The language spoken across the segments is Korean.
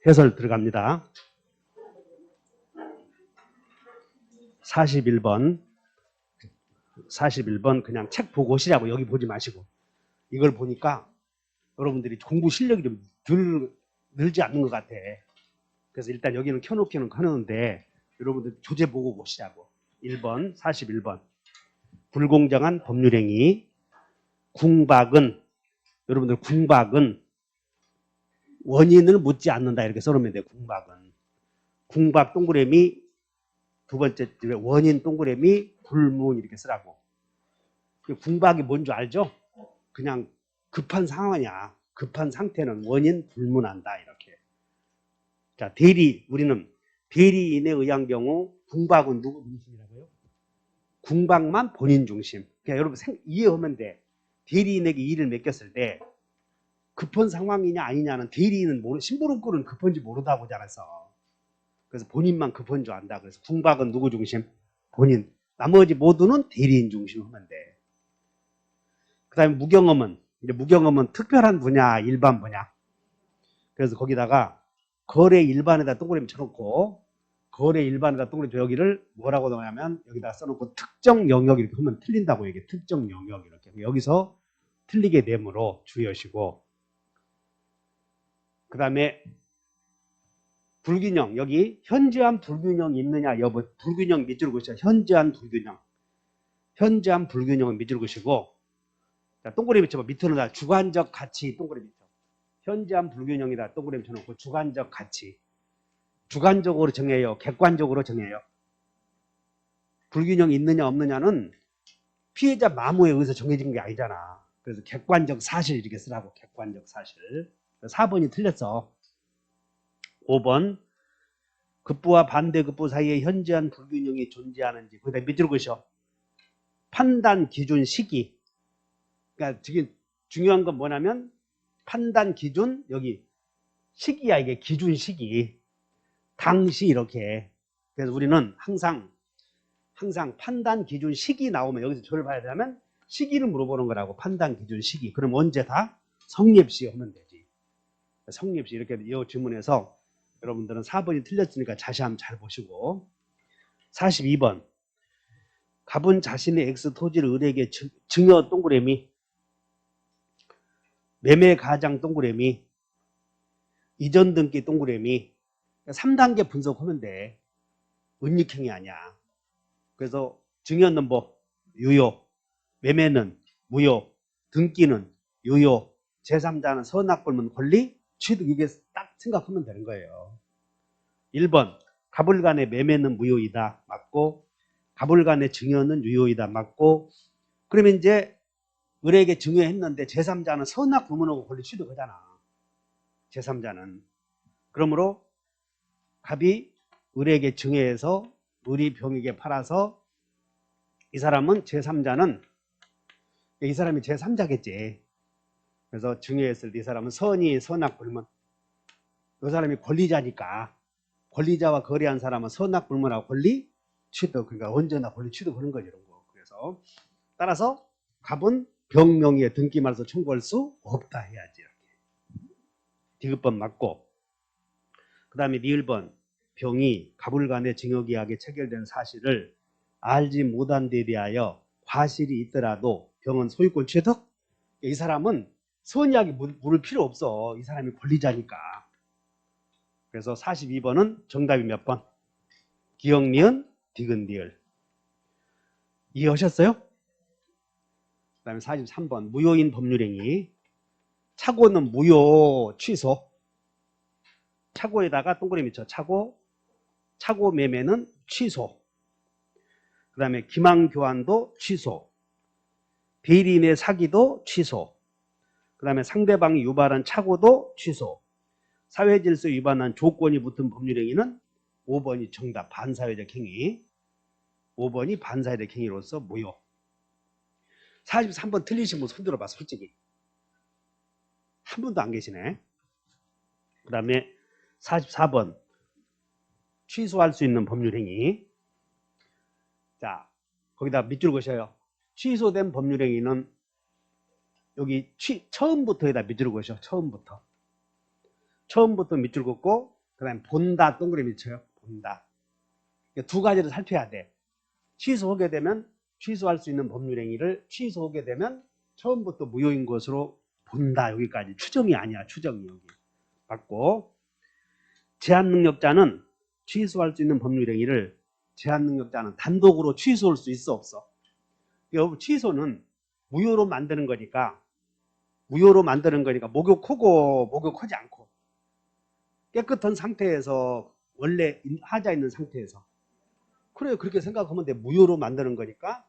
해설 들어갑니다. 41번 그냥 책 보고 오시라고 여기 보지 마시고 이걸 보니까 여러분들이 공부 실력이 좀 늘지 않는 것 같아. 그래서 일단 여기는 켜놓기는 켜놓는데 여러분들 조제 보고 보시라고. 1번 41번 불공정한 법률행위 궁박은 여러분들 궁박은 원인을 묻지 않는다 이렇게 써놓으면 돼요. 궁박 동그라미 두 번째 원인 동그라미 불문 이렇게 쓰라고. 궁박이 뭔 줄 알죠? 그냥 급한 상황이야. 급한 상태는 원인 불문한다 이렇게. 자 우리는 대리인에 의한 경우 궁박은 누구 중심이라고요? 궁박만 본인 중심. 그러니까 여러분 이해하면 돼. 대리인에게 일을 맡겼을 때 급한 상황이냐 아니냐는 대리인은 심부름꾼은 급한지 모른다고 잘했어. 그래서 본인만 급한 줄 안다. 그래서 궁박은 누구 중심? 본인. 나머지 모두는 대리인 중심 하면 돼. 그 다음에 무경험은 특별한 분야, 일반 분야. 그래서 거기다가 거래 일반에다 동그라미 쳐놓고 거래 일반에다 동그라미 쳐 여기를 뭐라고 넣냐면 여기다 써놓고 특정 영역 이렇게 하면 틀린다고 얘기해. 특정 영역 이렇게. 여기서 틀리게 되므로 주의하시고 그 다음에 불균형 여기 현저한 불균형이 있느냐 여부 불균형 밑줄 그으시죠. 현저한 불균형은 밑줄 그으시고 자, 동그라미 쳐봐. 밑으로 주관적 가치 동그라미 쳐. 현저한 불균형이다. 동그라미 쳐놓고 주관적 가치. 주관적으로 정해요. 객관적으로 정해요. 불균형이 있느냐 없느냐는 피해자 마모에 의해서 정해진 게 아니잖아. 그래서 객관적 사실 이렇게 쓰라고. 객관적 사실. 4번이 틀렸어. 5번 급부와 반대급부 사이에 현저한 불균형이 존재하는지 거기다 밑으로 그으셔. 판단 기준 시기. 그러니까 지금 중요한 건 뭐냐면 판단 기준 여기 시기야. 이게 기준 시기. 당시 이렇게. 그래서 우리는 항상 판단 기준 시기 나오면 여기서 저를 봐야 되면 시기를 물어보는 거라고. 판단 기준 시기. 그럼 언제 다? 성립시 하면 되지. 성립시 이렇게 이 질문에서 여러분들은 4번이 틀렸으니까 다시 한번 잘 보시고 42번 갑은 자신의 X 토지를 을에게 증여 동그라미 매매 가장 동그라미 이전 등기 동그라미 3단계 분석하면 돼. 은닉행위 아니야. 그래서 증여는 뭐 유효, 매매는 무효, 등기는 유효, 제3자는 선악불문 권리, 취득 이게 딱 생각하면 되는 거예요. 1번 갑을 간의 매매는 무효이다. 맞고 갑을 간의 증여는 유효이다. 맞고 그러면 이제 을에게 증여했는데 제3자는 선악불문하고 권리 취득하잖아. 제3자는. 그러므로 갑이 을에게 증여해서 을이 병에게 팔아서 이 사람은 제3자는 이 사람이 제3자겠지. 그래서 증여했을 때 이 사람은 선의 선악불문 이 사람이 권리자니까 권리자와 거래한 사람은 선악불문하고 권리 취득 그러니까 언제나 권리 취득하는 거죠. 이런 거. 그래서 따라서 갑은 병 명의의 등기 말소 청구할 수 없다 해야지. 이렇게. 디귿번 맞고 그 다음에 리을번 병이 갑을 간의 증여계약에 체결된 사실을 알지 못한 데 대하여 과실이 있더라도 병은 소유권 취득? 이 사람은 선의하게 물을 필요 없어. 이 사람이 권리자니까. 그래서 42번은 정답이 몇 번? 기역, 니은, 디귿, 리을. 이해하셨어요? 그 다음에 43번 무효인 법률행위. 착오는 무효 취소. 착오에다가 동그라미 쳐. 착오 매매는 취소. 그 다음에 기망교환도 취소. 대리인의 사기도 취소. 그 다음에 상대방이 유발한 착오도 취소. 사회질서 위반한 조건이 붙은 법률행위는 5번이 정답. 반사회적 행위. 5번이 반사회적 행위로서 무효. 43번 틀리신 분 손 들어봐. 솔직히. 한 분도 안 계시네. 그 다음에 44번 취소할 수 있는 법률행위. 자, 거기다 밑줄 그으셔요. 취소된 법률행위는 여기 처음부터에다 밑줄 그으셔. 처음부터 밑줄 긋고 그 다음에 본다 동그라미 쳐요. 본다. 두 가지를 살펴야 돼. 취소하게 되면 취소할 수 있는 법률행위를 취소하게 되면 처음부터 무효인 것으로 본다. 여기까지. 추정이 아니야. 추정이 여기. 맞고, 제한능력자는 취소할 수 있는 법률행위를 제한능력자는 단독으로 취소할 수 있어 없어? 여러분, 취소는 무효로 만드는 거니까 목욕하고 목욕하지 않고 깨끗한 상태에서 원래 하자 있는 상태에서 그래요. 그렇게 생각하면 돼. 무효로 만드는 거니까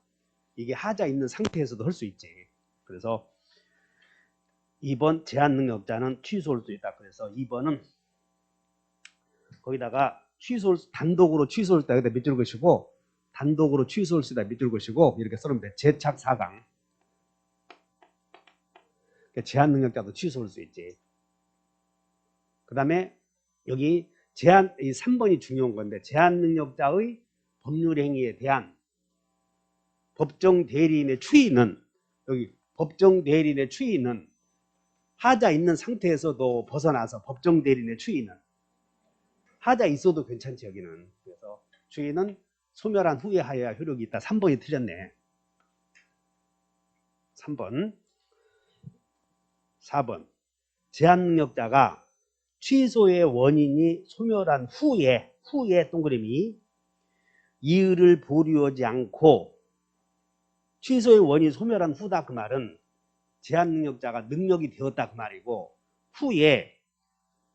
이게 하자 있는 상태에서도 할 수 있지. 그래서 2번 제한능력자는 취소할 수 있다. 그래서 2번은 거기다가 단독으로 취소할 수 있다. 여기다 밑줄 것이고 단독으로 취소할 수 있다. 밑줄 것이고 이렇게 써놓으면 돼. 제착 4강. 제한능력자도 취소할 수 있지. 그 다음에 여기 이 3번이 중요한 건데 제한능력자의 법률행위에 대한 법정 대리인의 추이는 여기 법정 대리인의 추이는 하자 있는 상태에서도 벗어나서 법정 대리인의 추이는 하자 있어도 괜찮지 여기는. 그래서 추이는 소멸한 후에 하여야 효력이 있다. 3번이 틀렸네. 3번. 4번. 제한능력자가 취소의 원인이 소멸한 후에 동그라미 이의를 보류하지 않고 취소의 원인이 소멸한 후다 그 말은 제한능력자가 능력이 되었다 그 말이고 후에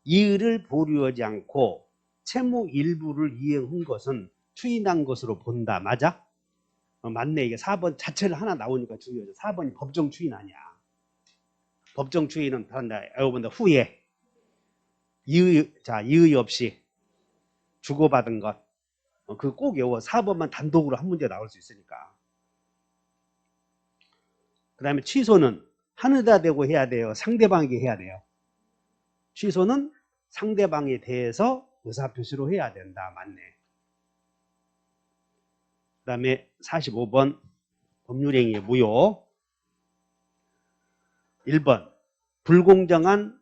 이의를 보류하지 않고 채무 일부를 이행한 것은 추인한 것으로 본다. 맞아? 맞네. 이게 4번 자체를 하나 나오니까 중요하죠. 4번이 법정 추인 아니야. 법정 추인은 다른다. 여러분들 후에 이의 없이 주고받은 것. 그거 꼭 외워. 4번만 단독으로 한 문제 나올 수 있으니까. 그 다음에 취소는 하늘에다 대고 해야 돼요. 상대방에게 해야 돼요. 취소는 상대방에 대해서 의사표시로 해야 된다. 맞네. 그 다음에 45번 법률행위의 무효. 1번 불공정한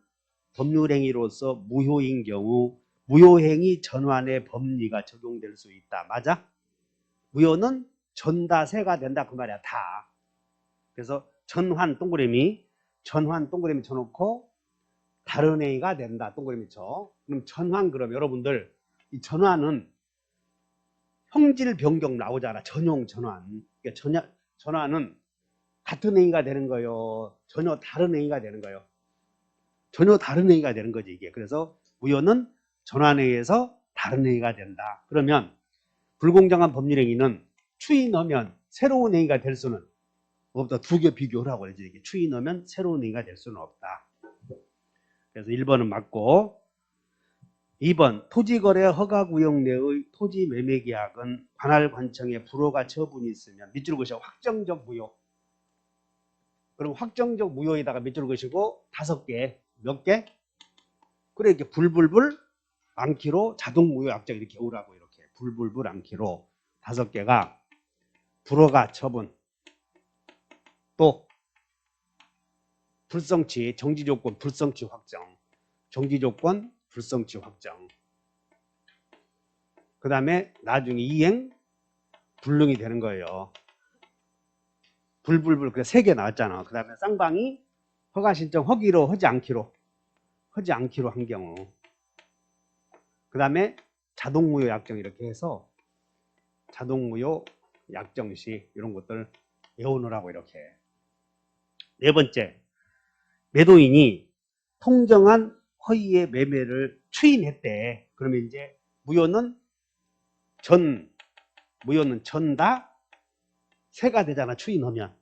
법률행위로서 무효인 경우 무효행위 전환의 법리가 적용될 수 있다. 맞아? 무효는 전다 세가 된다 그 말이야. 다. 그래서 전환 동그라미 쳐놓고 다른 행위가 된다. 동그라미 쳐. 그럼 전환 그럼 여러분들 이 전환은 형질 변경 나오잖아. 전용 전환. 그러니까 전환은 같은 행위가 되는 거예요. 전혀 다른 행위가 되는 거예요. 전혀 다른 행위가 되는 거지 이게. 그래서 무효는 전환에 의해서 다른 행위가 된다. 그러면 불공정한 법률행위는 추인하면 새로운 행위가 될 수는 없다. 두 개 비교를 하고 그러지. 이게 추인하면 새로운 행위가 될 수는 없다. 그래서 1번은 맞고 2번 토지거래 허가구역 내의 토지매매계약은 관할관청에 불허가 처분이 있으면 밑줄 그으셔. 확정적 무효. 그럼 확정적 무효에다가 밑줄 그으시고 5개. 몇 개? 그래 이렇게 불불불 않기로 자동무효 약정 이렇게 오라고 이렇게 불불불 않기로 5개가 불허가 처분 또 불성치 정지조건 불성치 확정 정지조건 불성치 확정 그 다음에 나중에 이행 불능이 되는 거예요. 불불불 그 3개 나왔잖아. 그 다음에 쌍방이 허가신청 허기로 하지 않기로 한 경우 그 다음에 자동무효 약정 이렇게 해서 자동무효 약정시 이런 것들 외우느라고 이렇게. 4번째 매도인이 통정한 허위의 매매를 추인했대. 그러면 이제 무효는 전다 세가 되잖아. 추인하면.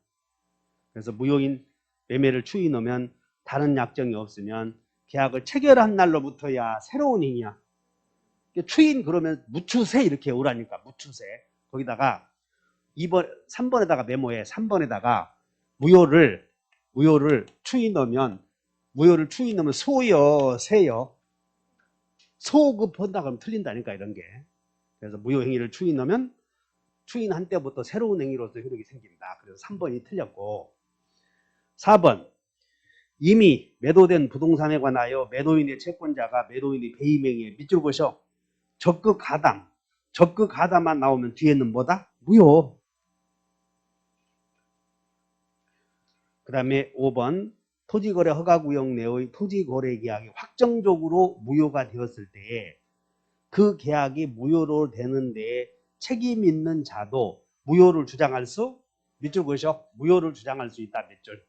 그래서 무효인 매매를 추인하면 다른 약정이 없으면 계약을 체결한 날로부터야 새로운 행위야. 추인 그러면 무추세 이렇게 오라니까. 무추세. 거기다가 3번에다가 메모해. 3번에다가 무효를 추인하면 소여 세여 소급한다 그러면 틀린다니까 이런 게. 그래서 무효행위를 추인하면 추인한 때부터 새로운 행위로서 효력이 생긴다. 그래서 3번이 틀렸고 4번 이미 매도된 부동산에 관하여 매도인의 채권자가 매도인의 배임행위에 밑줄 그으셔 적극 가담. 적극 가담만 나오면 뒤에는 뭐다? 무효. 그 다음에 5번 토지거래 허가구역 내의 토지거래계약이 확정적으로 무효가 되었을 때에 그 계약이 무효로 되는데 책임 있는 자도 무효를 주장할 수 밑줄 그으셔. 무효를 주장할 수 있다. 밑줄.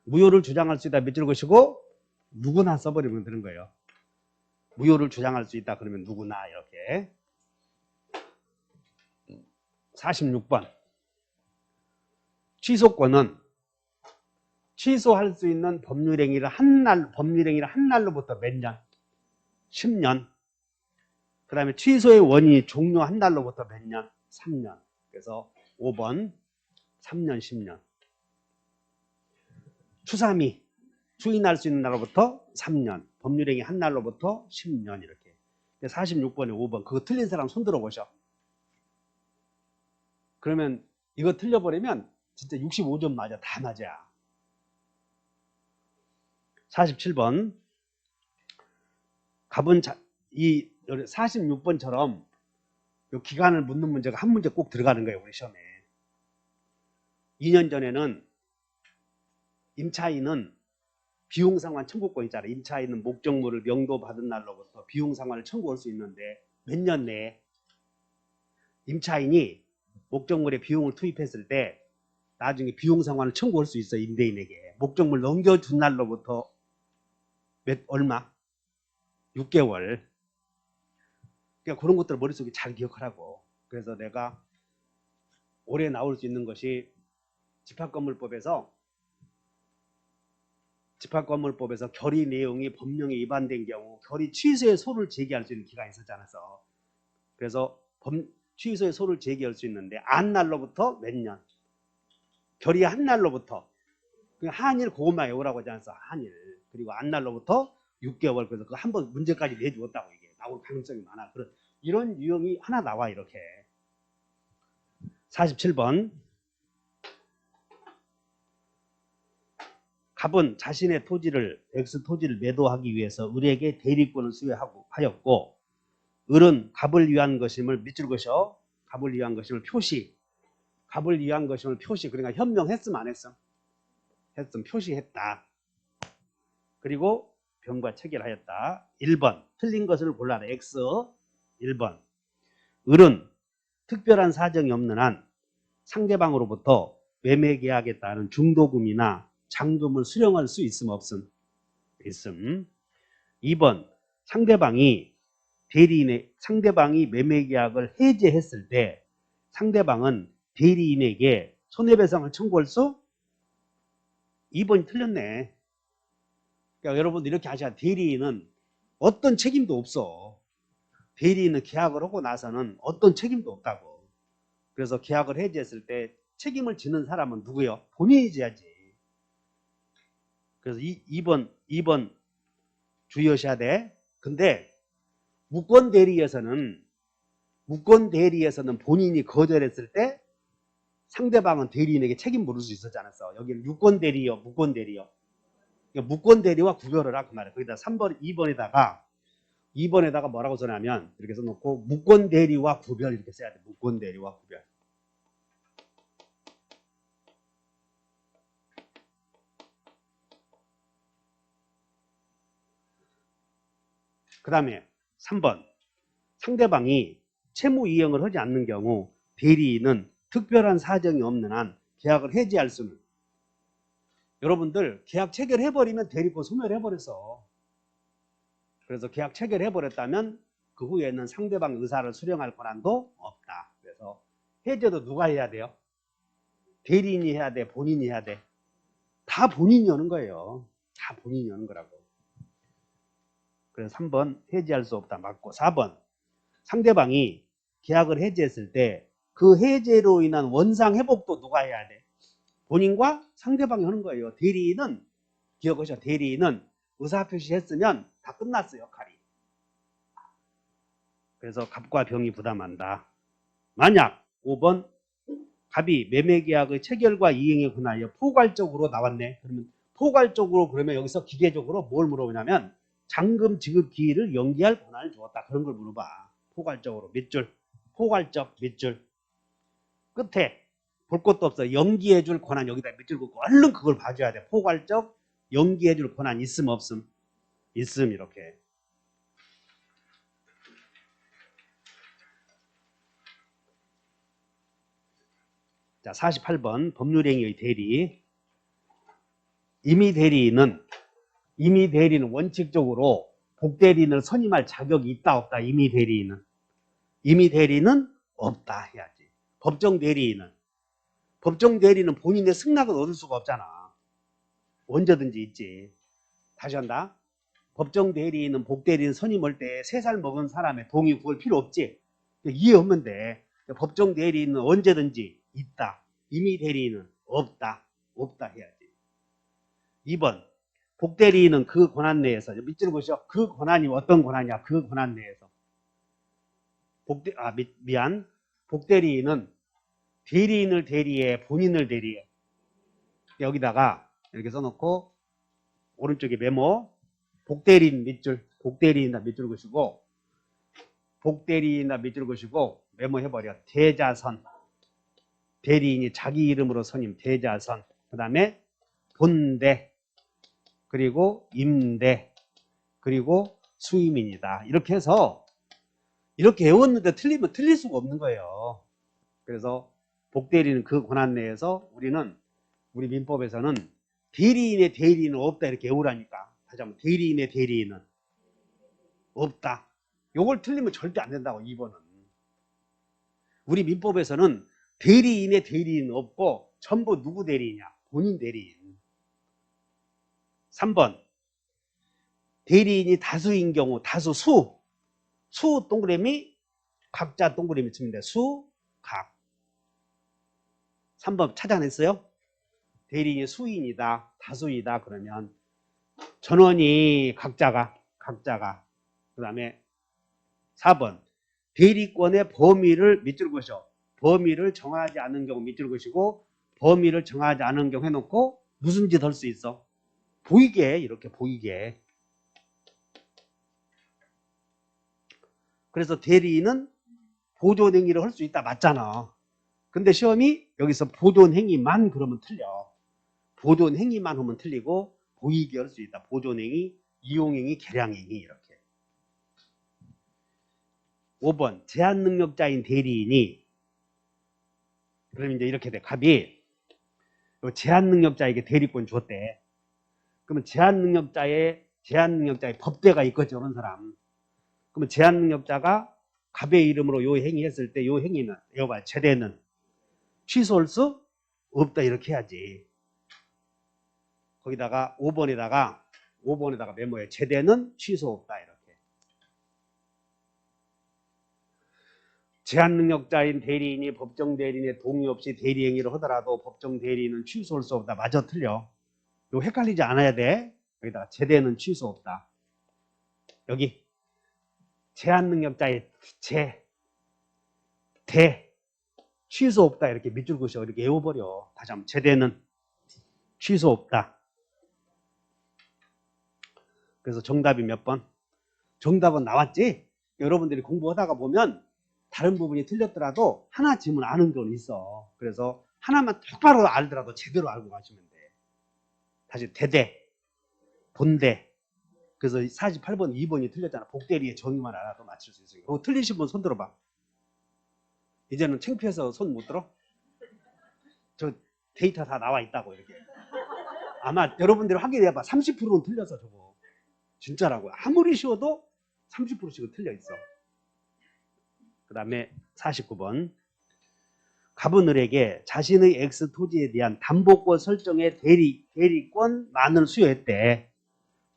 무효를 주장할 수 있다. 밑줄 그으시고 누구나 써버리면 되는 거예요. 무효를 주장할 수 있다. 그러면 누구나 이렇게. 46번 취소권은 취소할 수 있는 법률행위를 한 날로부터 몇 년? 10년. 그 다음에 취소의 원인이 종료한 날로부터 몇 년? 3년. 그래서 5번 3년 10년. 추삼이 추인할 수 있는 날로부터 3년. 법률행위 한 날로부터 10년 이렇게. 46번에 5번. 그거 틀린 사람 손 들어보셔. 그러면 이거 틀려버리면 진짜 65점 맞아. 다 맞아. 47번 갑은 이 46번처럼 이 기간을 묻는 문제가 한 문제 꼭 들어가는 거예요. 우리 시험에. 2년 전에는 임차인은 비용상환 청구권 있잖아. 임차인은 목적물을 명도받은 날로부터 비용상환을 청구할 수 있는데 몇 년 내에 임차인이 목적물에 비용을 투입했을 때 나중에 비용상환을 청구할 수 있어. 임대인에게. 목적물 넘겨준 날로부터 얼마? 6개월. 그러니까 그런 것들을 머릿속에 잘 기억하라고. 그래서 내가 올해 나올 수 있는 것이 집합건물법에서 결의 내용이 법령에 위반된 경우 결의 취소의 소를 제기할 수 있는 기간이 있었지 않았어. 그래서 취소의 소를 제기할 수 있는데 안 날로부터 몇 년? 결의 한 날로부터. 한일 그것만 외우라고 하지 않았어. 한일. 그리고 안 날로부터 6개월. 그래서 그 한 번 문제까지 내주었다고 이게 나올 가능성이 많아. 이런 유형이 하나 나와 이렇게. 47번 갑은 자신의 토지를 X 토지를 매도하기 위해서 을에게 대리권을 수여하였고 을은 갑을 위한 것임을 밑줄 그으셔. 갑을 위한 것임을 표시. 갑을 위한 것임을 표시. 그러니까 현명했음 안 했음? 했음. 표시했다. 그리고 병과 체결하였다. 1번 틀린 것을 골라라. X 1번 을은 특별한 사정이 없는 한 상대방으로부터 매매계약에 따른 중도금이나 잔금을 수령할 수 있음 없음? 있음. 2번 상대방이 매매계약을 해지했을 때 상대방은 대리인에게 손해배상을 청구할 수? 2번이 틀렸네. 그러니까 여러분들 이렇게 하셔야 대리인은 어떤 책임도 없어. 대리인은 계약을 하고 나서는 어떤 책임도 없다고. 그래서 계약을 해지했을 때 책임을 지는 사람은 누구요? 본인이 져야지. 그래서 2번 주의하셔야 돼. 근데 무권 대리에서는 본인이 거절했을 때 상대방은 대리인에게 책임 물을 수 있었지 않았어. 여기는 유권 대리요, 무권 대리요. 그러니까 무권 대리와 구별을 하고 말이야. 거기다 3번, 2번에다가 뭐라고 써냐면 이렇게 써놓고 무권 대리와 구별 이렇게 써야 돼. 무권 대리와 구별. 그 다음에 3번 상대방이 채무 이행을 하지 않는 경우 대리인은 특별한 사정이 없는 한 계약을 해지할 수는. 여러분들 계약 체결해버리면 대리권 소멸해버렸어. 그래서 계약 체결해버렸다면 그 후에는 상대방 의사를 수령할 권한도 없다. 그래서 해제도 누가 해야 돼요? 대리인이 해야 돼? 본인이 해야 돼? 다 본인이 하는 거예요. 다 본인이 하는 거라고. 그래서 3번 해지할 수 없다. 맞고 4번 상대방이 계약을 해지했을 때 그 해제로 인한 원상 회복도 누가 해야 돼? 본인과 상대방이 하는 거예요. 대리인은 기억하셔. 대리인은 의사표시 했으면 다 끝났어 역할이. 그래서 갑과 병이 부담한다. 만약 5번 갑이 매매계약의 체결과 이행에 관하여 포괄적으로 나왔네. 그러면 포괄적으로 그러면 여기서 기계적으로 뭘 물어보냐면 잔금 지급 기일을 연기할 권한을 주었다. 그런 걸 물어봐. 포괄적으로 몇 줄? 포괄적 몇 줄? 끝에 볼 것도 없어. 연기해 줄 권한 여기다 몇 줄 긋고 얼른 그걸 봐줘야 돼. 포괄적 연기해 줄 권한 있음 없음? 있음 이렇게. 자, 48번 법률행위의 대리. 임의 대리인은 원칙적으로 복대리인을 선임할 자격이 있다 없다. 임의 대리인은 없다 해야지. 법정 대리인은 본인의 승낙을 얻을 수가 없잖아. 언제든지 있지. 다시 한다. 법정 대리인은 복대리인 선임할 때 3살 먹은 사람의 동의 구할 필요 없지. 이해 없면 돼. 법정 대리인은 언제든지 있다. 임의 대리인은 없다 해야지. 2번 복대리인은 그 권한 내에서 밑줄 보시오. 그 권한이 어떤 권한이야? 그 권한 내에서 복대리인은 대리인을 대리해 본인을 대리해. 여기다가 이렇게 써놓고 오른쪽에 메모 복대리인 밑줄 복대리인다 밑줄 그시고 복대리인다 밑줄 그시고 메모해버려. 대자선 대리인이 자기 이름으로 선임 대자선 그 다음에 본대 그리고 임대 그리고 수임인이다. 이렇게 해서 이렇게 외웠는데 틀리면 틀릴 수가 없는 거예요. 그래서 복대리는 그 권한 내에서 우리 민법에서는 대리인의 대리인은 없다 이렇게 외우라니까. 다시 한번 대리인의 대리인은 없다. 요걸 틀리면 절대 안 된다고. 2번은 우리 민법에서는 대리인의 대리인은 없고 전부 누구 대리인이냐? 본인 대리인. 3번 대리인이 다수인 경우 다수 수 동그라미 각자 동그라미 치면 돼. 수 각. 3번 찾아냈어요? 대리인이 수인이다 다수이다 그러면 전원이 각자가 그 다음에 4번 대리권의 범위를 밑줄 그으셔. 범위를 정하지 않은 경우 밑줄 그으시고 범위를 정하지 않은 경우 해놓고 무슨 짓 할 수 있어? 보이게 이렇게 보이게. 그래서 대리인은 보존행위를 할 수 있다 맞잖아. 근데 시험이 여기서 보존행위만 그러면 틀려. 보존행위만 하면 틀리고 보이게 할 수 있다. 보존행위, 이용행위, 개량행위 이렇게. 5번 제한능력자인 대리인이 그럼 이제 이렇게 돼. 갑이 제한능력자에게 대리권 줬대. 그러면 제한능력자의 법대가 있거든 그런 사람. 그러면 제한능력자가 갑의 이름으로 요 행위 했을 때 요 행위는 여봐 제대는 취소할 수 없다 이렇게 해야지. 거기다가 5번에다가 메모해. 제대는 취소 없다 이렇게. 제한능력자인 대리인이 법정 대리인의 동의 없이 대리 행위를 하더라도 법정 대리인은 취소할 수 없다. 맞아 틀려. 이거 헷갈리지 않아야 돼. 여기다가 제대는 취소 없다. 여기 제한능력자의 대 취소 없다 이렇게 밑줄 그으셔. 이렇게 외워버려. 다시 한번 제대는 취소 없다. 그래서 정답이 몇 번? 정답은 나왔지? 여러분들이 공부하다가 보면 다른 부분이 틀렸더라도 하나 지문 아는 건 있어. 그래서 하나만 똑바로 알더라도 제대로 알고 가시면 돼. 다시 대대, 본대. 그래서 48번, 2번이 틀렸잖아. 복대리의 정의만 알아도 맞출 수 있어요. 그거 틀리신 분 손 들어봐. 이제는 창피해서 손 못 들어? 저 데이터 다 나와 있다고 이렇게. 아마 여러분들이 확인해봐. 30%는 틀려서 저거. 진짜라고요. 아무리 쉬워도 30%씩은 틀려 있어. 그 다음에 49번. 갑은 을에게 자신의 X 토지에 대한 담보권 설정의 대리권만을 수여했대.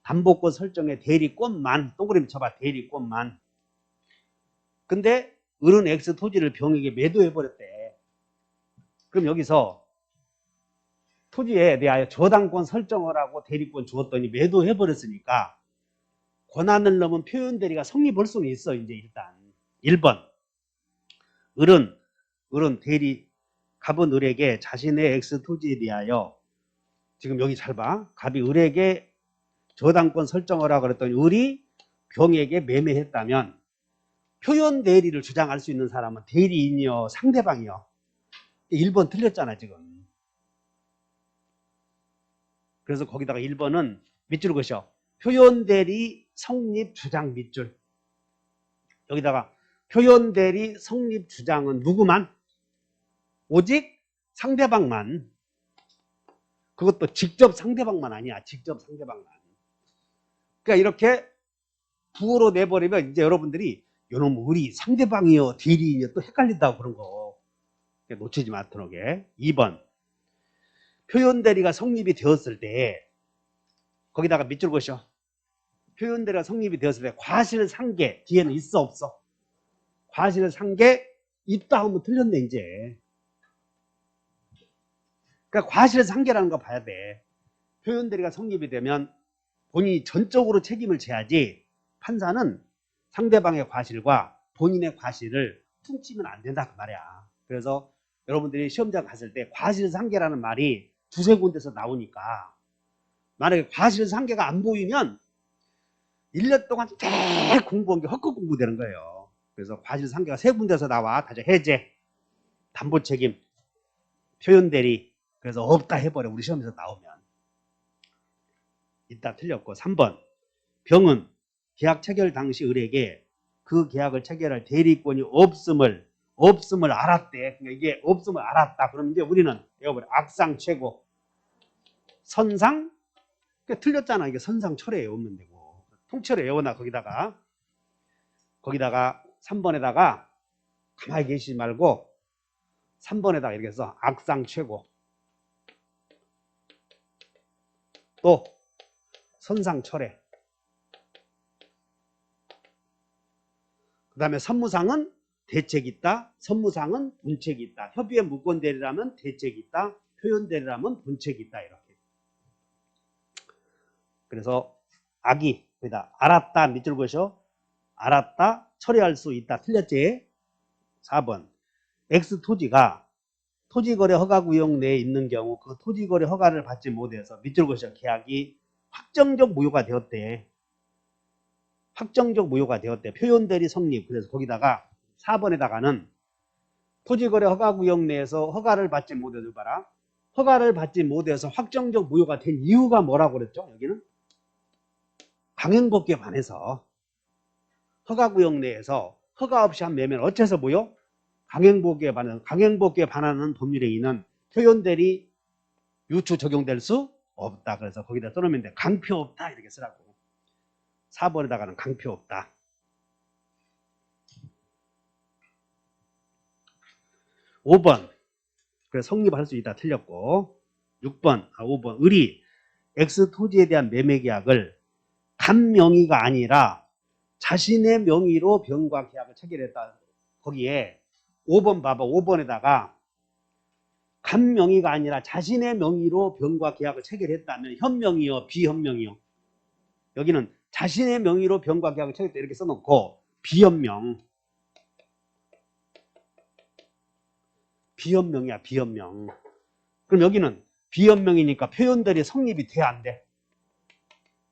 담보권 설정의 대리권만. 동그라미 쳐봐. 대리권만. 근데 을은 X 토지를 병에게 매도해버렸대. 그럼 여기서 토지에 대하여 저당권 설정을 하고 대리권 주었더니 매도해버렸으니까 권한을 넘은 표현 대리가 성립할 수는 있어. 이제 일단 1번 을은 갑은 을에게 자신의 X 토지에 대하여 지금 여기 잘 봐. 갑이 을에게 저당권 설정을 하라 그랬더니 을이 병에게 매매했다면 표현 대리를 주장할 수 있는 사람은 대리인이요, 상대방이요. 1번 틀렸잖아 지금. 그래서 거기다가 1번은 밑줄 그으셔. 표현 대리 성립 주장 밑줄. 여기다가 표현 대리 성립 주장은 누구만? 오직 상대방만. 그것도 직접 상대방만 아니야. 직접 상대방만. 그러니까 이렇게 부호로 내버리면 이제 여러분들이 요놈 을이 상대방이요 대리인이요 또 헷갈린다고 그런 거 놓치지 않도록 해. 2번 표현 대리가 성립이 되었을 때 거기다가 밑줄 그으셔. 표현 대리가 성립이 되었을 때 과실상계 뒤에는 있어 없어? 과실상계 있다 하면 틀렸네 이제. 그러니까 과실상계라는 거 봐야 돼. 표현 대리가 성립이 되면 본인이 전적으로 책임을 져야지 판사는 상대방의 과실과 본인의 과실을 퉁치면 안 된다 그 말이야. 그래서 여러분들이 시험장 갔을 때 과실상계라는 말이 두세 군데서 나오니까 만약에 과실상계가 안 보이면 1년 동안 쭉 공부한 게 헛것 공부되는 거예요. 그래서 과실상계가 세 군데서 나와. 다시 해제, 담보책임, 표현대리. 그래서 없다 해버려. 우리 시험에서 나오면. 이따 틀렸고. 3번 병은 계약 체결 당시 을에게 그 계약을 체결할 대리권이 없음을 알았대. 그러니까 이게 없음을 알았다. 그럼 이제 우리는 외워버려. 악상 최고, 선상. 그러니까 틀렸잖아. 이게 선상 철회 외우면 되고. 통째로 외워놔. 거기다가 3번에다가 가만히 계시지 말고 3번에다가 이렇게 해서 악상 최고, 또 선상 철회, 그 다음에 선무상은 대책이 있다, 선무상은 본책이 있다, 협의의 무권 대리라면 대책이 있다, 표현 대리라면 본책이 있다. 이렇게. 그래서 악이 거기다 알았다 밑줄 그으셔. 알았다 처리할 수 있다. 틀렸지? 4번 X 토지가 토지거래 허가구역 내에 있는 경우 그 토지거래 허가를 받지 못해서 밑줄 그으셔. 계약이 확정적 무효가 되었대. 확정적 무효가 되었대. 표현대리 성립. 그래서 거기다가 4번에다가는 토지거래 허가구역 내에서 허가를 받지 못해서 봐라. 허가를 받지 못해서 확정적 무효가 된 이유가 뭐라고 그랬죠? 여기는 강행법규에 반해서 허가구역 내에서 허가 없이 한 매매는 어째서 무효? 강행법규에 반하는 법률에 의한 표현대리 유추 적용될 수 없다. 그래서 거기다 써놓으면 돼. 강표 없다 이렇게 쓰라고. 4번에다가는 강표 없다. 5번 그래서 성립할 수 있다. 틀렸고. 5번 을이 X 토지에 대한 매매 계약을 간 명의가 아니라 자신의 명의로 병과 계약을 체결했다. 거기에 5번 봐봐. 5번에다가 간 명의가 아니라 자신의 명의로 병과 계약을 체결했다면 현명이요 비현명이요? 여기는 자신의 명의로 병과 계약을 체결했다 이렇게 써놓고 비현명이야. 비현명. 그럼 여기는 비현명이니까 표현들이 성립이 돼 안 돼?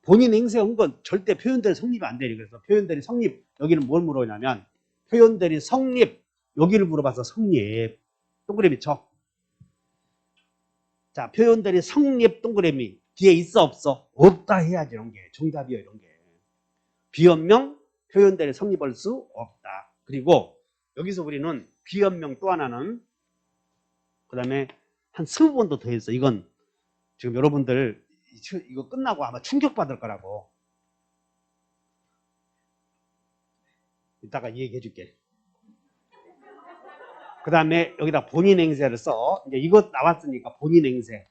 본인 행세한 건 절대 표현들이 성립이 안 돼. 그래서 표현들이 성립 여기는 뭘 물어보냐면 표현들이 성립 여기를 물어봐서 성립 동그라미 쳐. 자, 표현들이 성립 동그라미 뒤에 있어 없어? 없다 해야지. 이런 게 정답이요. 이런 게 비현명 표현들이 성립할 수 없다. 그리고 여기서 우리는 비현명 또 하나는 그 다음에 한 20번도 더 했어. 이건 지금 여러분들 이거 끝나고 아마 충격받을 거라고. 이따가 얘기해 줄게. 그 다음에 여기다 본인 행세를 써. 이제 이거 나왔으니까 본인 행세.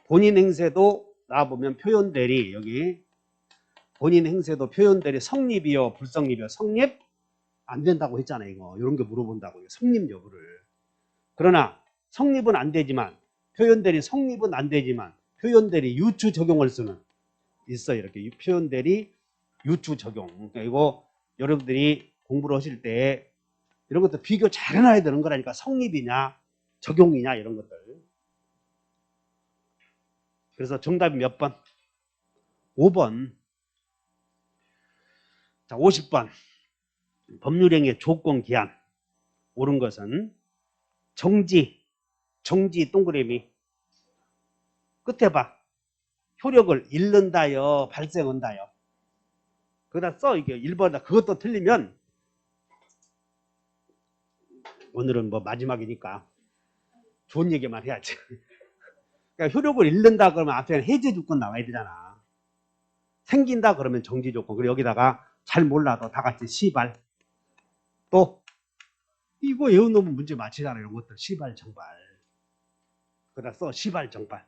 본인 행세도 나와보면 표현대리 여기 본인 행세도 표현대리 성립이요 불성립이요? 성립 안 된다고 했잖아요. 이거 이런 게 물어본다고. 성립 여부를. 그러나 성립은 안 되지만 표현대리 성립은 안 되지만 표현대리 유추 적용할 수는 있어요. 이렇게 표현대리 유추 적용. 그러니까 이거 여러분들이 공부를 하실 때 이런 것도 비교 잘 해놔야 되는 거라니까. 성립이냐 적용이냐 이런 것들. 그래서 정답이 몇 번? 5번. 자, 50번. 법률행위의 조건 기한. 옳은 것은 정지 동그라미. 끝에 봐. 효력을 잃는다요, 발생한다요. 거기다 써, 이게 1번이다. 그것도 틀리면 오늘은 뭐 마지막이니까 좋은 얘기만 해야지. 그러니까 효력을 잃는다 그러면 앞에는 해제 조건 나와야 되잖아. 생긴다 그러면 정지 조건. 그리고 여기다가 잘 몰라도 다 같이 시발. 또 이거 외워놓으면 문제 맞히잖아. 이런 것들 시발 정발. 거기다 써 시발 정발.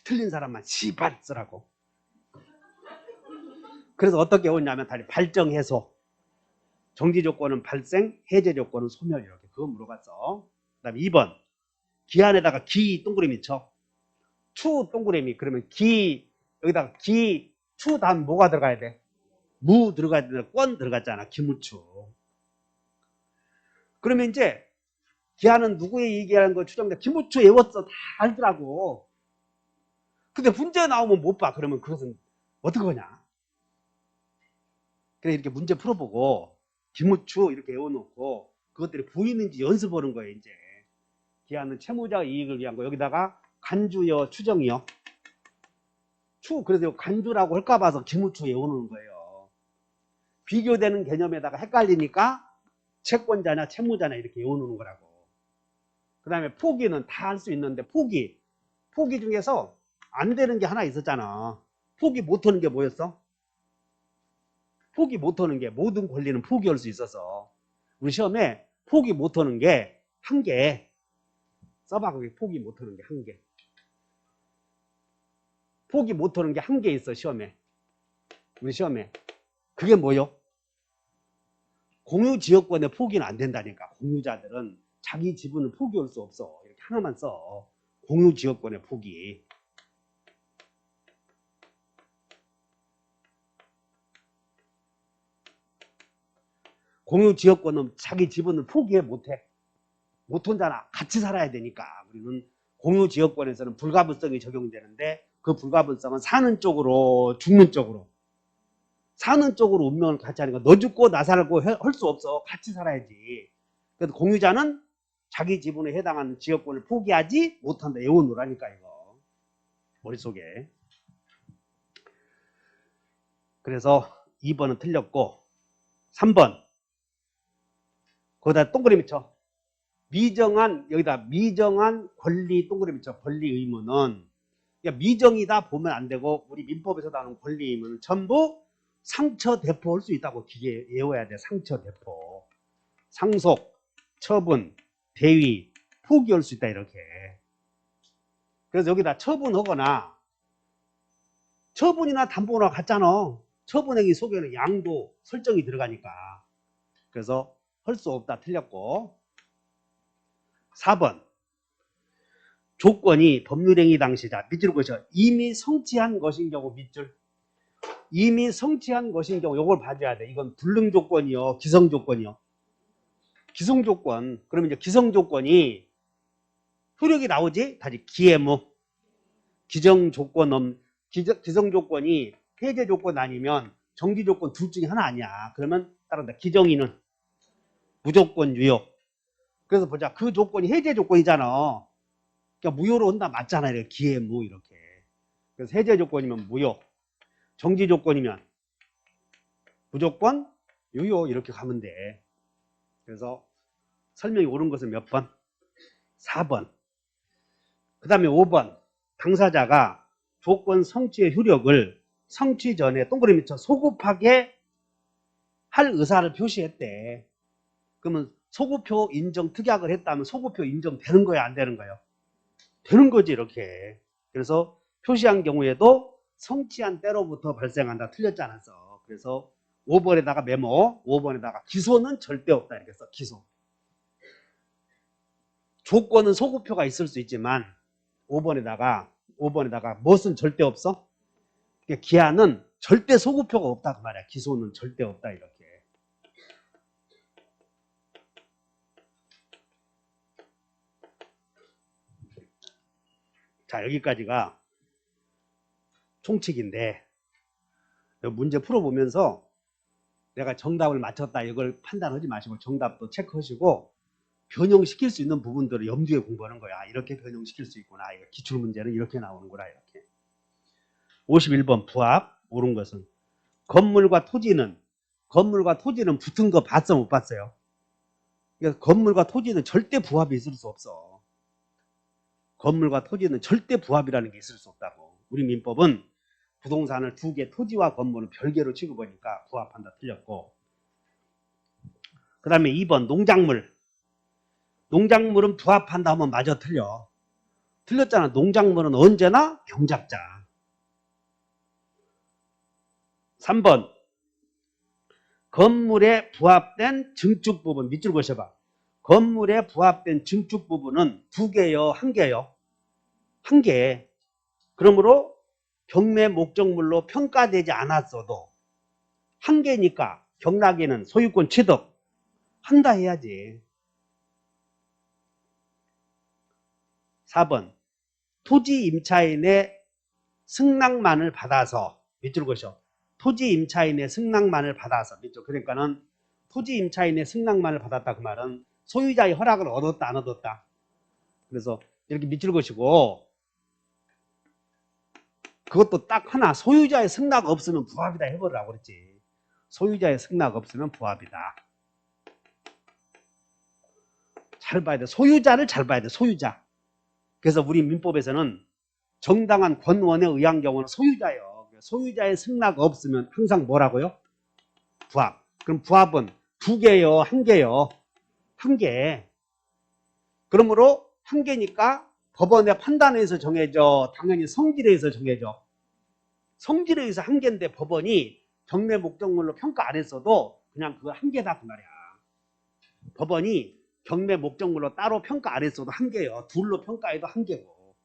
틀린 사람만 시발 쓰라고. 그래서 어떻게 오냐면 다리 발정 해소. 정지 조건은 발생, 해제 조건은 소멸. 이렇게 그거 물어봤어. 그 다음에 2번 기한에다가 기 동그라미 쳐. 추 동그라미. 그러면 기 여기다가 기 추 다음 뭐가 들어가야 돼? 무 들어가야 되는데 권 들어갔잖아. 기무추. 그러면 이제 기한은 누구의 얘기하는 거 추정돼? 기무추 외웠어. 다 알더라고. 근데 문제 나오면 못 봐. 그러면 그것은 어떻게 하냐? 그래 이렇게 문제 풀어보고 기무추 이렇게 외워놓고 그것들이 보이는지 연습하는 거예요. 이제 기한은 채무자 이익을 위한 거. 여기다가 간주여 추정이요. 추 그래서 간주라고 할까 봐서 기무추 외워놓는 거예요. 비교되는 개념에다가 헷갈리니까 채권자나 채무자나 이렇게 외워놓는 거라고. 그 다음에 포기는 다 할 수 있는데 포기 중에서 안 되는 게 하나 있었잖아. 포기 못하는 게 뭐였어? 포기 못하는 게 모든 권리는 포기할 수 있어서 우리 시험에 포기 못하는 게 한 개 써봐. 거기 포기 못하는 게 한 개. 포기 못하는 게 한 개 있어. 시험에. 우리 시험에 그게 뭐요? 공유지역권의 포기는 안 된다니까. 공유자들은 자기 지분을 포기할 수 없어. 이렇게 하나만 써. 공유지역권의 포기. 공유지역권은 자기 지분을 포기해 못해. 못한잖아. 같이 살아야 되니까. 우리는 공유지역권에서는 불가분성이 적용되는데 그 불가분성은 사는 쪽으로 죽는 쪽으로. 사는 쪽으로 운명을 같이 하니까 너 죽고 나 살고 할 수 없어. 같이 살아야지. 그래서 공유자는 자기 지분에 해당하는 지역권을 포기하지 못한다. 외워놓으라니까 이거. 머릿속에. 그래서 2번은 틀렸고 3번 거기다 동그라미 쳐. 여기다 미정한 권리 동그라미 쳐. 권리 의무는 그러니까 미정이다 보면 안 되고 우리 민법에서 나오는 권리 의무는 전부 상처 대포할 수 있다고 기계 외워야 돼. 상처 대포. 상속, 처분, 대위, 포기할 수 있다 이렇게. 그래서 여기다 처분하거나 처분이나 담보나 같잖아. 처분행위 속에는 양도 설정이 들어가니까. 그래서 할 수 없다 틀렸고 4번 조건이 법률행위 당시자 밑줄 그으셔. 이미 성취한 것인 경우 밑줄. 이미 성취한 것인 경우 이걸 봐줘야 돼. 이건 불능 조건이요. 기성 조건이요. 기성 조건. 그러면 이제 기성 조건이 효력이 나오지? 다시 기해무. 기정 조건 기성 조건이 해제 조건 아니면 정지 조건 둘 중에 하나 아니야. 그러면 따른다. 기정이는 무조건 유효. 그래서 보자. 그 조건이 해제 조건이잖아. 그러니까 무효로 한다 맞잖아. 이렇게 기해무 이렇게. 그래서 해제 조건이면 무효. 정지 조건이면 무조건 유효 이렇게 가면 돼. 그래서 설명이 옳은 것은 몇 번? 4번. 그 다음에 5번. 당사자가 조건 성취의 효력을 성취 전에 동그라미 쳐 소급하게 할 의사를 표시했대. 그러면 소급표 인정 특약을 했다면 소급표 인정되는 거야 안 되는 거예요? 되는 거지 이렇게. 그래서 표시한 경우에도 성취한 때로부터 발생한다. 틀렸지 않았어. 그래서 5번에다가 메모. 5번에다가 기소는 절대 없다 이렇게 써. 기소. 조건은 소급표가 있을 수 있지만 5번에다가 무엇은 절대 없어? 그러니까 기한은 절대 소급표가 없다 그 말이야. 기소는 절대 없다 이렇게. 자 여기까지가 총칙인데 문제 풀어보면서 내가 정답을 맞췄다 이걸 판단하지 마시고 정답도 체크하시고 변형시킬 수 있는 부분들을 염두에 공부하는 거야. 이렇게 변형시킬 수 있구나. 기출문제는 이렇게 나오는구나. 이렇게. 51번 부합. 옳은 것은 건물과 토지는 붙은 거 봤어 못 봤어요? 그러니까 건물과 토지는 절대 부합이 있을 수 없어. 건물과 토지는 절대 부합이라는 게 있을 수 없다고. 우리 민법은 부동산을 두 개, 토지와 건물을 별개로 취급하니까 부합한다 틀렸고. 그 다음에 2번 농작물. 농작물은 부합한다 하면 맞아 틀려. 틀렸잖아. 농작물은 언제나 경작자. 3번 건물에 부합된 증축 부분. 밑줄 보셔봐. 건물에 부합된 증축 부분은 두 개요, 한 개요? 한 개. 그러므로 경매 목적물로 평가되지 않았어도 한 개니까 경락에는 소유권 취득 한다 해야지. 4번 토지 임차인의 승낙만을 받아서 밑줄 그으셔. 토지 임차인의 승낙만을 받아서 밑줄. 그러니까는 토지 임차인의 승낙만을 받았다 그 말은 소유자의 허락을 얻었다 안 얻었다. 그래서 이렇게 밑줄 그으시고 그것도 딱 하나 소유자의 승낙 없으면 부합이다 해보라고 그랬지. 소유자의 승낙 없으면 부합이다. 잘 봐야 돼. 소유자를 잘 봐야 돼. 소유자. 그래서 우리 민법에서는 정당한 권원에 의한 경우는 소유자예요. 소유자의 승낙 없으면 항상 뭐라고요? 부합. 그럼 부합은 두 개요, 한 개요? 한 개. 그러므로 한 개니까 법원의 판단에 의해서 정해져. 당연히 성질에 의해서 정해져. 성질에 의해서 한 개인데 법원이 경매 목적물로 평가 안 했어도 그냥 그거 한 개다 그 말이야. 법원이 경매 목적물로 따로 평가 안 했어도 한 개요. 둘로 평가해도 한 개고.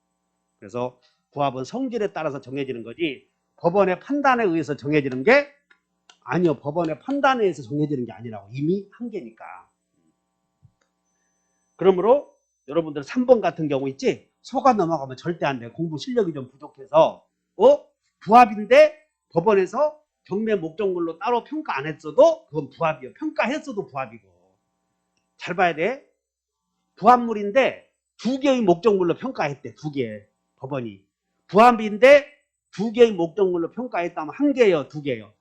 그래서 부합은 성질에 따라서 정해지는 거지 법원의 판단에 의해서 정해지는 게 아니요. 법원의 판단에 의해서 정해지는 게 아니라고. 이미 한 개니까. 그러므로 여러분들 3번 같은 경우 있지? 소가 넘어가면 절대 안 돼. 공부 실력이 좀 부족해서 부합인데 법원에서 경매 목적물로 따로 평가 안 했어도 그건 부합이에요. 평가했어도 부합이고. 잘 봐야 돼. 부합물인데 두 개의 목적물로 평가했대. 두 개. 법원이. 부합인데 두 개의 목적물로 평가했다면 한 개예요, 두 개예요.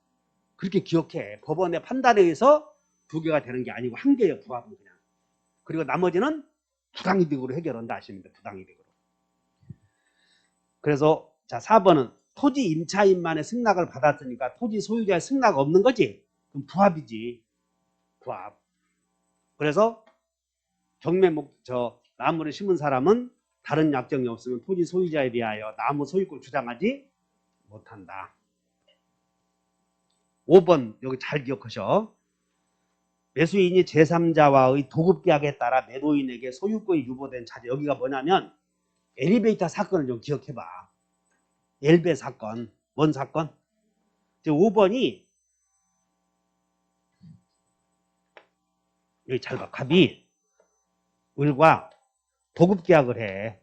그렇게 기억해. 법원의 판단에 의해서 두 개가 되는 게 아니고 한 개예요, 부합은 그냥. 그리고 나머지는 부당이득으로 해결한다 하시면 돼. 부당이득으로. 그래서 자 4번은 토지 임차인만의 승낙을 받았으니까 토지 소유자의 승낙 없는 거지? 그럼 부합이지. 부합. 그래서 경매 나무를 심은 사람은 다른 약정이 없으면 토지 소유자에 대하여 나무 소유권 주장하지 못한다. 5번 여기 잘 기억하셔. 매수인이 제3자와의 도급계약에 따라 매도인에게 소유권이 유보된 차지. 여기가 뭐냐면 엘리베이터 사건을 좀 기억해봐. 엘베 사건. 뭔 사건? 5번이 여기 잘 봐. 갑이 을과 도급계약을 해.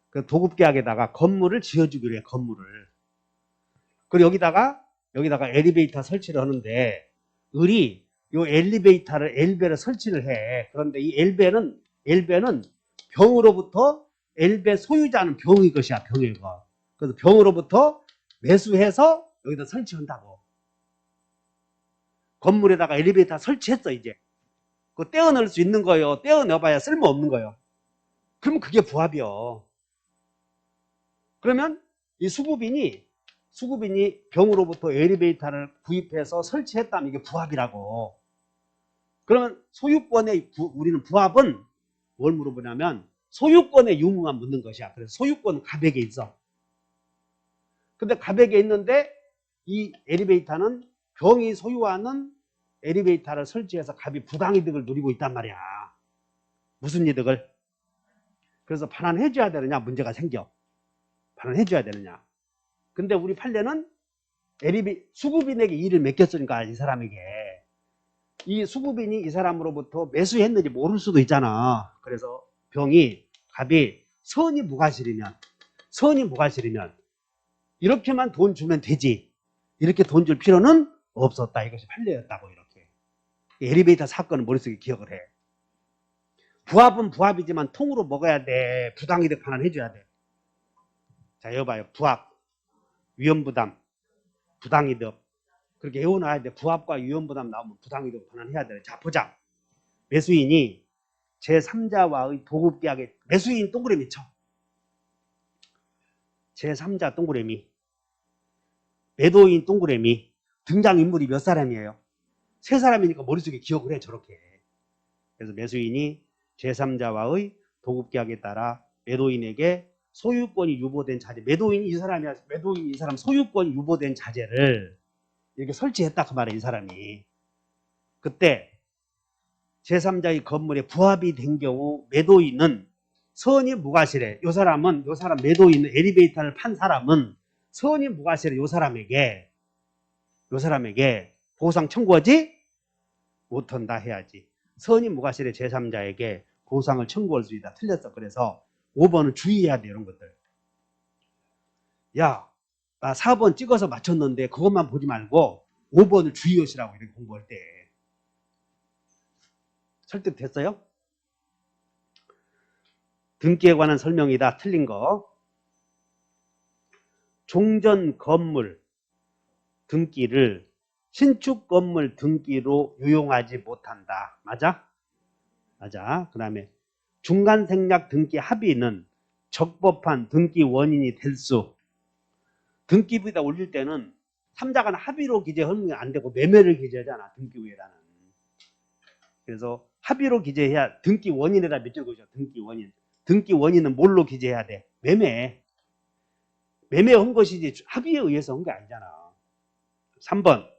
그 도급계약에다가 건물을 지어주기로 해. 건물을. 그리고 여기다가 엘리베이터 설치를 하는데 을이 요 엘베를 설치를 해. 그런데 이 엘베는 병으로부터 엘베 소유자는 병의 것이야. 병의 것. 그래서 병으로부터 매수해서 여기다 설치한다고. 건물에다가 엘리베이터 설치했어 이제. 그거 떼어넣을 수 있는 거예요. 떼어넣어봐야 쓸모없는 거예요. 그러면 그게 부합이요. 그러면 이 수급인이 병으로부터 엘리베이터를 구입해서 설치했다면 이게 부합이라고. 그러면 우리는 부합은 뭘 물어보냐면 소유권의 유무만 묻는 것이야. 그래서 소유권은 갑에게 있어. 근데 갑에게 있는데 이 엘리베이터는 병이 소유하는 엘리베이터를 설치해서 갑이 부당이득을 누리고 있단 말이야. 무슨 이득을? 그래서 반환해줘야 되느냐 문제가 생겨. 반환해줘야 되느냐. 근데 우리 판례는 수급인에게 일을 맡겼으니까 이 사람에게 이 수급인이 이 사람으로부터 매수했는지 모를 수도 있잖아. 그래서 갑이 선이 무과실이면 이렇게만 돈 주면 되지. 이렇게 돈 줄 필요는 없었다. 이것이 판례였다고 이렇게. 엘리베이터 사건은 머릿속에 기억을 해. 부합은 부합이지만 통으로 먹어야 돼. 부당이득 반환해줘야 돼. 자, 여봐요. 부합, 위험부담, 부당이득. 그렇게 외워놔야 돼. 부합과 위험부담 나오면 부당이득 반환해야 돼. 자, 보자. 매수인이 제3자와의 도급계약에 매수인 동그라미 쳐. 제3자 동그라미. 매도인 동그라미. 등장인물이 몇 사람이에요? 세 사람이니까 머릿속에 기억을 해. 저렇게. 그래서 매수인이 제3자와의 도급계약에 따라 매도인에게 소유권이 유보된 자재, 매도인이 이 사람이야. 매도인이 이 사람 소유권이 유보된 자재를 이렇게 설치했다 그 말이야. 이 사람이. 그때 제3자의 건물에 부합이 된 경우 매도인은 선이 무과실해. 요 사람 매도인은 엘리베이터를 판 사람은 선이 무과실해. 요 사람에게 보상 청구하지 못한다 해야지. 선이 무과실해. 제3자에게 보상을 청구할 수 있다. 틀렸어. 그래서 5번은 주의해야 돼. 이런 것들. 야, 나 4번 찍어서 맞췄는데 그것만 보지 말고 5번을 주의하시라고 이렇게 공부할 때. 설득됐어요? 등기에 관한 설명이다. 틀린 거. 종전 건물 등기를 신축 건물 등기로 유용하지 못한다. 맞아? 맞아. 그 다음에 중간 생략 등기 합의는 적법한 등기 원인이 될 수. 등기부에다 올릴 때는 3자간 합의로 기재하면 안 되고 매매를 기재하잖아. 등기부에다는. 그래서 합의로 기재해야 등기 원인에다 밑줄 그죠. 등기 원인. 등기 원인은 뭘로 기재해야 돼? 매매한 것이지 합의에 의해서 한 게 아니잖아. 3번.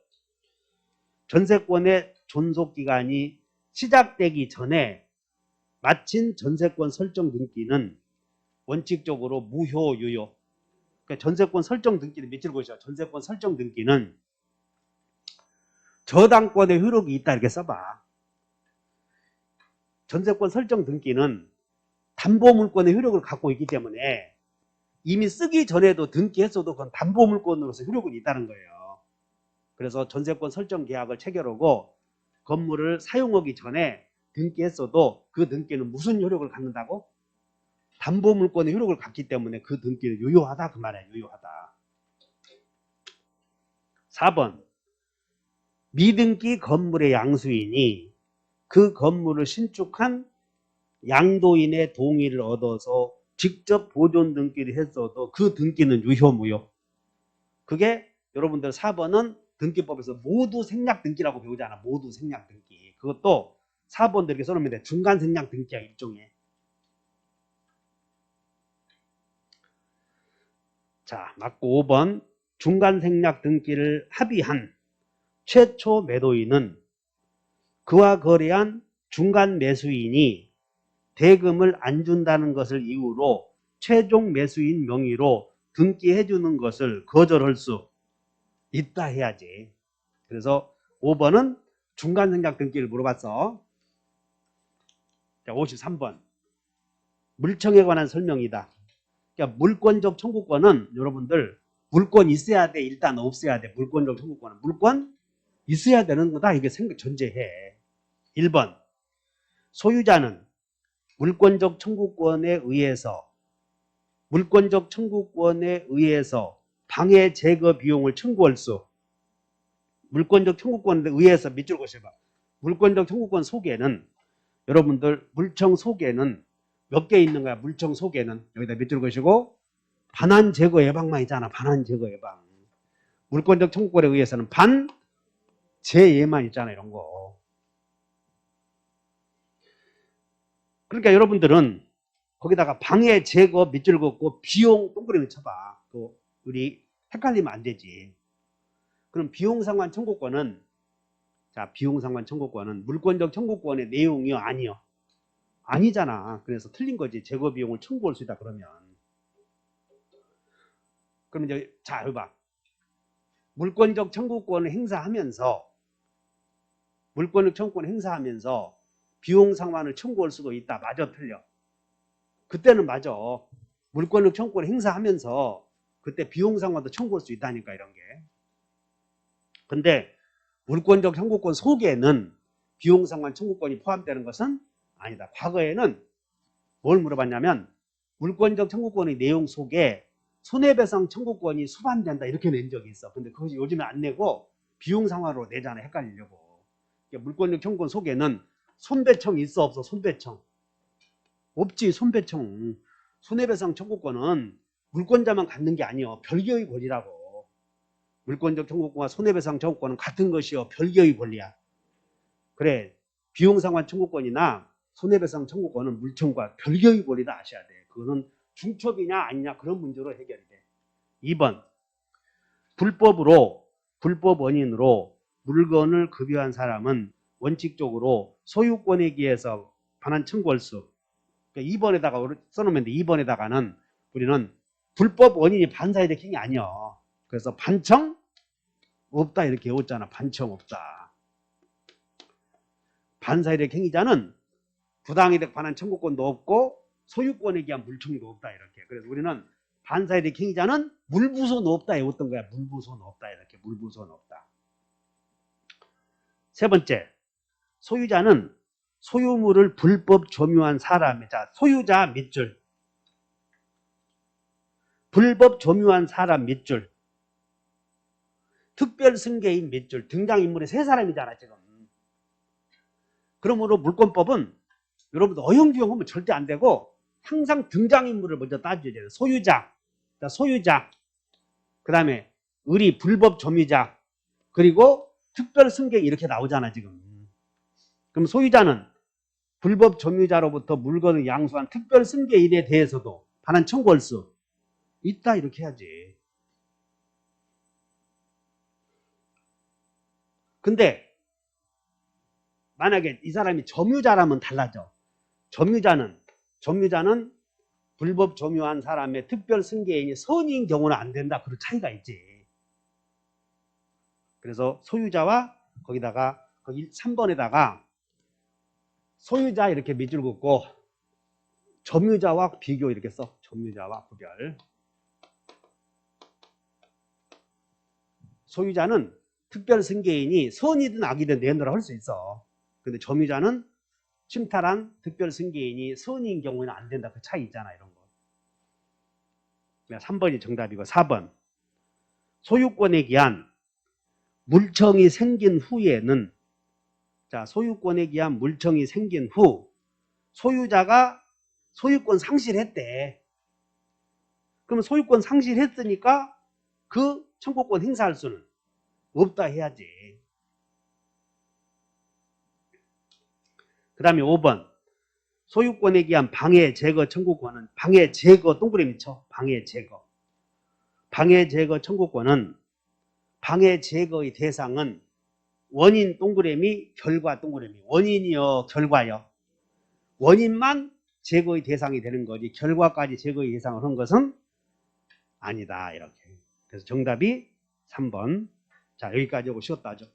전세권의 존속기간이 시작되기 전에 마친 전세권 설정 등기는 원칙적으로 무효 유효. 그러니까 전세권 설정 등기는 밑줄 보시죠. 전세권 설정 등기는 저당권의 효력이 있다 이렇게 써봐. 전세권 설정 등기는 담보물권의 효력을 갖고 있기 때문에 이미 쓰기 전에도 등기했어도 그건 담보물권으로서 효력은 있다는 거예요. 그래서 전세권 설정 계약을 체결하고 건물을 사용하기 전에 등기했어도 그 등기는 무슨 효력을 갖는다고? 담보물권의 효력을 갖기 때문에 그 등기는 유효하다 그 말이에요. 유효하다. 4번. 미등기 건물의 양수인이 그 건물을 신축한 양도인의 동의를 얻어서 직접 보존 등기를 했어도 그 등기는 유효무효. 그게 여러분들 4번은 등기법에서 모두 생략 등기라고 배우잖아. 모두 생략 등기. 그것도 4번도 이렇게 써놓으면 돼. 중간 생략 등기야 일종의. 자, 맞고 5번. 중간 생략 등기를 합의한 최초 매도인은 그와 거래한 중간 매수인이 대금을 안 준다는 것을 이유로 최종 매수인 명의로 등기해주는 것을 거절할 수 있다 해야지. 그래서 5번은 중간 생략 등기를 물어봤어. 자, 53번. 물청에 관한 설명이다. 그러니까 물권적 청구권은 여러분들 물권 있어야 돼. 일단 없어야 돼. 물권적 청구권은. 물권 있어야 되는 거다. 이게 전제해. 1번. 소유자는 물권적 청구권에 의해서 방해 제거 비용을 청구할 수. 물권적 청구권에 의해서 밑줄 그어봐. 물권적 청구권 속에는 여러분들 물청 속에는 몇 개 있는 거야? 물청 속에는 여기다 밑줄 그으시고 반환 제거 예방만 있잖아. 반환 제거 예방. 물권적 청구권에 의해서는 반제예만 있잖아. 이런 거. 그러니까 여러분들은 거기다가 방해 제거 밑줄 긋고 비용 동그라미 쳐봐. 그 우리 헷갈리면 안 되지. 그럼 비용 상환 청구권은 자, 비용 상환 청구권은 물권적 청구권의 내용이요, 아니요? 아니잖아. 그래서 틀린 거지. 제거 비용을 청구할 수 있다 그러면. 그럼 이제 자, 여기 봐. 물권적 청구권을 행사하면서 비용 상환을 청구할 수도 있다. 맞아, 틀려? 그때는 맞아. 물권적 청구권을 행사하면서 그때 비용상환도 청구할 수 있다니까 이런 게. 근데 물권적 청구권 속에는 비용상환 청구권이 포함되는 것은 아니다. 과거에는 뭘 물어봤냐면 물권적 청구권의 내용 속에 손해배상 청구권이 수반된다 이렇게 낸 적이 있어. 근데 그것이 요즘에 안 내고 비용상환으로 내잖아. 헷갈리려고. 그러니까 물권적 청구권 속에는 손배청이 있어 없어? 손배청. 없지. 손배청. 손해배상 청구권은 물권자만 갖는 게 아니요. 별개의 권리라고. 물권적 청구권과 손해배상 청구권은 같은 것이요. 별개의 권리야. 그래. 비용상환 청구권이나 손해배상 청구권은 물청과 별개의 권리다 아셔야 돼. 그거는 중첩이냐 아니냐 그런 문제로 해결이 돼. 2번. 불법 원인으로 물건을 급여한 사람은 원칙적으로 소유권에 기해서 반환 청구할 수. 그러니까 2번에다가 써놓으면 돼. 2번에다가는 우리는 불법 원인이 반사이득행위 아니야. 그래서 반청 없다 이렇게 외웠잖아. 반청 없다. 반사이득행위자는 부당이득 반환 청구권도 없고 소유권에 기한 물청도 없다 이렇게. 그래서 우리는 반사이득 행위자는 물부손 없다 외웠던 거야. 물부손 없다 이렇게. 물부손 없다. 세 번째, 소유자는 소유물을 불법 점유한 사람의 자 소유자 밑줄. 불법 점유한 사람 밑줄. 특별 승계인 밑줄. 등장인물이 세 사람이잖아 지금. 그러므로 물권법은 여러분들 어영부영하면 절대 안 되고 항상 등장인물을 먼저 따져야 돼요. 소유자, 소유자, 그 다음에 의리, 불법 점유자, 그리고 특별 승객 이렇게 나오잖아 지금. 그럼 소유자는 불법 점유자로부터 물건을 양수한 특별 승계인에 대해서도 반환 청구할 수 있다 이렇게 해야지. 근데 만약에 이 사람이 점유자라면 달라져. 점유자는 불법 점유한 사람의 특별 승계인이 선인 경우는 안 된다. 그런 차이가 있지. 그래서 소유자와 거기다가 거기 3번에다가 소유자 이렇게 밑줄 긋고 점유자와 비교 이렇게 써. 점유자와 구별. 소유자는 특별 승계인이 선이든 악이든 내놓으라 할 수 있어. 근데 점유자는 침탈한 특별 승계인이 선인 경우는 안 된다. 그 차이 있잖아. 이런 거. 3번이 정답이고 4번. 소유권에 기한 물청이 생긴 후에는 자, 소유권에 기한 물청이 생긴 후 소유자가 소유권 상실했대. 그러면 소유권 상실했으니까 그 청구권 행사할 수는 없다 해야지. 그 다음에 5번. 소유권에 기한 방해 제거 청구권은 방해 제거 동그라미 쳐. 방해 제거. 방해 제거 청구권은 방해 제거의 대상은 원인 동그라미 결과 동그라미. 원인이요 결과요. 원인만 제거의 대상이 되는 거지 결과까지 제거의 대상을 한 것은 아니다 이렇게. 그래서 정답이 3번. 자 여기까지 하고 쉬었다 하죠.